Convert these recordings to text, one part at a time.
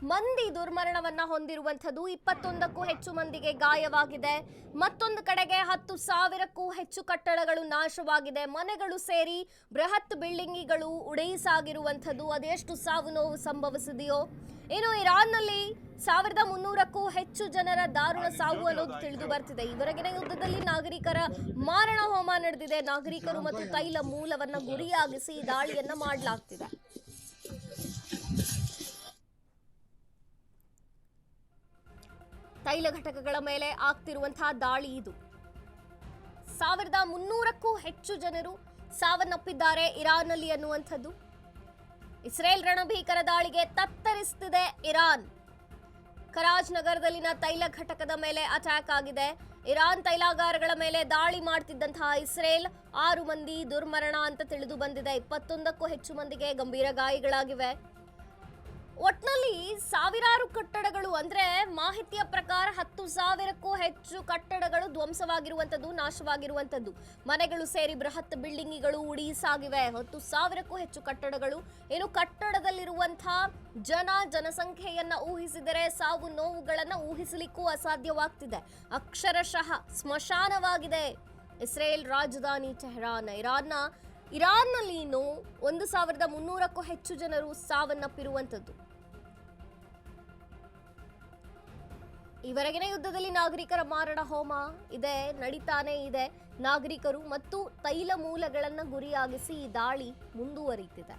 ಮಂದಿ ದುರ್ಮರಣವನ್ನ ಹೊಂದಿರುವಂಥದ್ದು. 21ಕ್ಕೂ ಹೆಚ್ಚು ಮಂದಿಗೆ ಗಾಯವಾಗಿದೆ. ಮತ್ತೊಂದು ಕಡೆಗೆ 10,000ಕ್ಕೂ ಹೆಚ್ಚು ಕಟ್ಟಡಗಳು ನಾಶವಾಗಿದೆ. ಮನೆಗಳು ಸೇರಿ ಬೃಹತ್ ಬಿಲ್ಡಿಂಗ್ಗಳು ಉಡಾಯಿಸಾಗಿರುವಂಥದ್ದು. ಅದೆಷ್ಟು ಸಾವು ನೋವು ಸಂಭವಿಸಿದೆಯೋ. ಇನ್ನು ಇರಾನ್ನಲ್ಲಿ 1300ಕ್ಕೂ ಹೆಚ್ಚು ಜನರ ದಾರುಣ ಸಾವು ಅನ್ನೋದು ತಿಳಿದು ಬರ್ತಿದೆ. ಇವರೆಗಿನ ಯುದ್ಧದಲ್ಲಿ ನಾಗರಿಕರ ಮಾರಣ ಹೋಮ ನಡೆದಿದೆ. ನಾಗರಿಕರು ಮತ್ತು ತೈಲ ಮೂಲವನ್ನ ಗುರಿಯಾಗಿಸಿ ದಾಳಿಯನ್ನ ಮಾಡಲಾಗ್ತಿದೆ. ತೈಲ ಘಟಕಗಳ ಮೇಲೆ ಆಗ್ತಿರುವಂತಹ ದಾಳಿ ಇದು. 1300ಕ್ಕೂ ಹೆಚ್ಚು ಜನರು ಸಾವನ್ನಪ್ಪಿದ್ದಾರೆ ಇರಾನ್ನಲ್ಲಿ ಅನ್ನುವಂಥದ್ದು. ಇಸ್ರೇಲ್ ರಣಭೀಕರ ದಾಳಿಗೆ ತತ್ತರಿಸುತ್ತಿದೆ ಇರಾನ್. ಕರಾಜ್ ನಗರದಲ್ಲಿನ ತೈಲ ಘಟಕದ ಮೇಲೆ ಅಟ್ಯಾಕ್ ಆಗಿದೆ. ಇರಾನ್ ತೈಲಾಗಾರಗಳ ಮೇಲೆ ದಾಳಿ ಮಾಡ್ತಿದ್ದಂತಹ ಇಸ್ರೇಲ್ 6 ಮಂದಿ ದುರ್ಮರಣ ಅಂತ ತಿಳಿದು ಬಂದಿದೆ. 21ಕ್ಕೂ ಹೆಚ್ಚು ಮಂದಿಗೆ ಗಂಭೀರ ಗಾಯಗಳಾಗಿವೆ. ಒಟ್ನಲ್ಲಿ ಸಾವಿರಾರು ಕಟ್ಟಡಗಳು, ಅಂದ್ರೆ ಮಾಹಿತಿಯ ಪ್ರಕಾರ 10,000ಕ್ಕೂ ಹೆಚ್ಚು ಕಟ್ಟಡಗಳು ಧ್ವಂಸವಾಗಿರುವಂಥದ್ದು, ನಾಶವಾಗಿರುವಂಥದ್ದು. ಮನೆಗಳು ಸೇರಿ ಬೃಹತ್ ಬಿಲ್ಡಿಂಗ್ಗಳು ಉಡಾಯಿಸಾಗಿವೆ. 10,000ಕ್ಕೂ ಹೆಚ್ಚು ಕಟ್ಟಡಗಳು. ಇನ್ನು ಕಟ್ಟಡದಲ್ಲಿರುವಂತಹ ಜನಸಂಖ್ಯೆಯನ್ನ ಊಹಿಸಿದರೆ ಸಾವು ನೋವುಗಳನ್ನ ಊಹಿಸಲಿಕ್ಕೂ ಅಸಾಧ್ಯವಾಗ್ತಿದೆ. ಅಕ್ಷರಶಃ ಸ್ಮಶಾನವಾಗಿದೆ ಇಸ್ರೇಲ್ ರಾಜಧಾನಿ ಟೆಹರಾನ್. ಇರಾನ್ನಲ್ಲಿ ಇನ್ನು 1,300ಕ್ಕೂ ಹೆಚ್ಚು ಜನರು ಸಾವನ್ನಪ್ಪಿರುವಂಥದ್ದು. ಈವರೆಗಿನ ಯುದ್ಧದಲ್ಲಿ ನಾಗರಿಕರ ಮಾರಣ ಹೋಮ ನಡೀತಾನೆ ಇದೆ. ನಾಗರಿಕರು ಮತ್ತು ತೈಲ ಮೂಲಗಳನ್ನು ಗುರಿಯಾಗಿಸಿ ಈ ದಾಳಿ ಮುಂದುವರಿಯುತ್ತಿದೆ.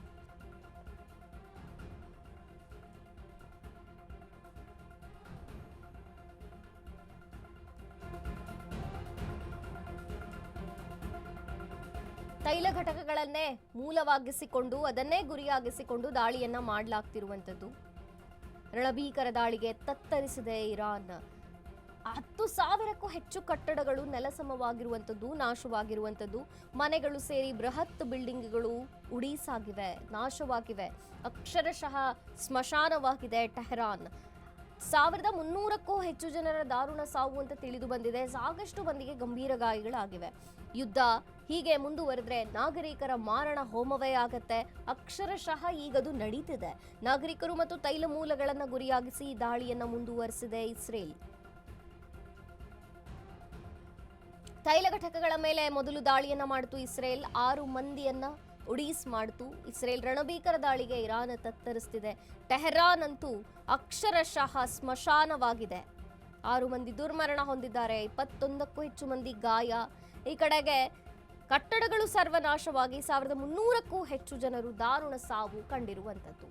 ತೈಲ ಘಟಕಗಳನ್ನೇ ಮೂಲವಾಗಿಸಿಕೊಂಡು ಅದನ್ನೇ ಗುರಿಯಾಗಿಸಿಕೊಂಡು ದಾಳಿಯನ್ನ ಮಾಡಲಾಗ್ತಿರುವಂಥದ್ದು. ರಣಭೀಕರ ದಾಳಿಗೆ ತತ್ತರಿಸಿದೆ ಇರಾನ್. 10,000ಕ್ಕೂ ಹೆಚ್ಚು ಕಟ್ಟಡಗಳು ನೆಲಸಮವಾಗಿರುವಂಥದ್ದು, ನಾಶವಾಗಿರುವಂಥದ್ದು. ಮನೆಗಳು ಸೇರಿ ಬೃಹತ್ ಬಿಲ್ಡಿಂಗ್ಗಳು ಉಡಾಯಿಸಾಗಿವೆ, ನಾಶವಾಗಿವೆ. ಅಕ್ಷರಶಃ ಸ್ಮಶಾನವಾಗಿದೆ ಟೆಹರಾನ್. 1300ಕ್ಕೂ ಹೆಚ್ಚು ಜನರ ದಾರುಣ ಸಾವು ಅಂತ ತಿಳಿದು ಬಂದಿದೆ. ಸಾಕಷ್ಟು ಮಂದಿಗೆ ಗಂಭೀರ ಗಾಯಗಳಾಗಿವೆ. ಯುದ್ಧ ಹೀಗೆ ಮುಂದುವರೆದ್ರೆ ನಾಗರಿಕರ ಮಾರಣ ಹೋಮವೇ ಆಗತ್ತೆ. ಅಕ್ಷರಶಃ ಈಗದು ನಡೀತಿದೆ. ನಾಗರಿಕರು ಮತ್ತು ತೈಲ ಮೂಲಗಳನ್ನು ಗುರಿಯಾಗಿಸಿ ದಾಳಿಯನ್ನ ಮುಂದುವರೆಸಿದೆ ಇಸ್ರೇಲ್. ತೈಲ ಘಟಕಗಳ ಮೇಲೆ ಮೊದಲು ದಾಳಿಯನ್ನ ಮಾಡಿತು ಇಸ್ರೇಲ್. 6 ಮಂದಿಯನ್ನ ಉಡಾಯಿಸ್ ಮಾಡಿತು ಇಸ್ರೇಲ್. ರಣಭೀಕರ ದಾಳಿಗೆ ಇರಾನ್ ತತ್ತರಿಸ್ತಿದೆ. ಟೆಹರಾನ್ ಅಂತೂ ಅಕ್ಷರಶಃ ಸ್ಮಶಾನವಾಗಿದೆ. 6 ಮಂದಿ ದುರ್ಮರಣ ಹೊಂದಿದ್ದಾರೆ. 21ಕ್ಕೂ ಹೆಚ್ಚು ಮಂದಿ ಗಾಯ. ಈ ಕಡೆಗೆ ಕಟ್ಟಡಗಳು ಸರ್ವನಾಶವಾಗಿ 1300ಕ್ಕೂ ಹೆಚ್ಚು ಜನರು ದಾರುಣ ಸಾವು ಕಂಡಿರುವಂಥದ್ದು.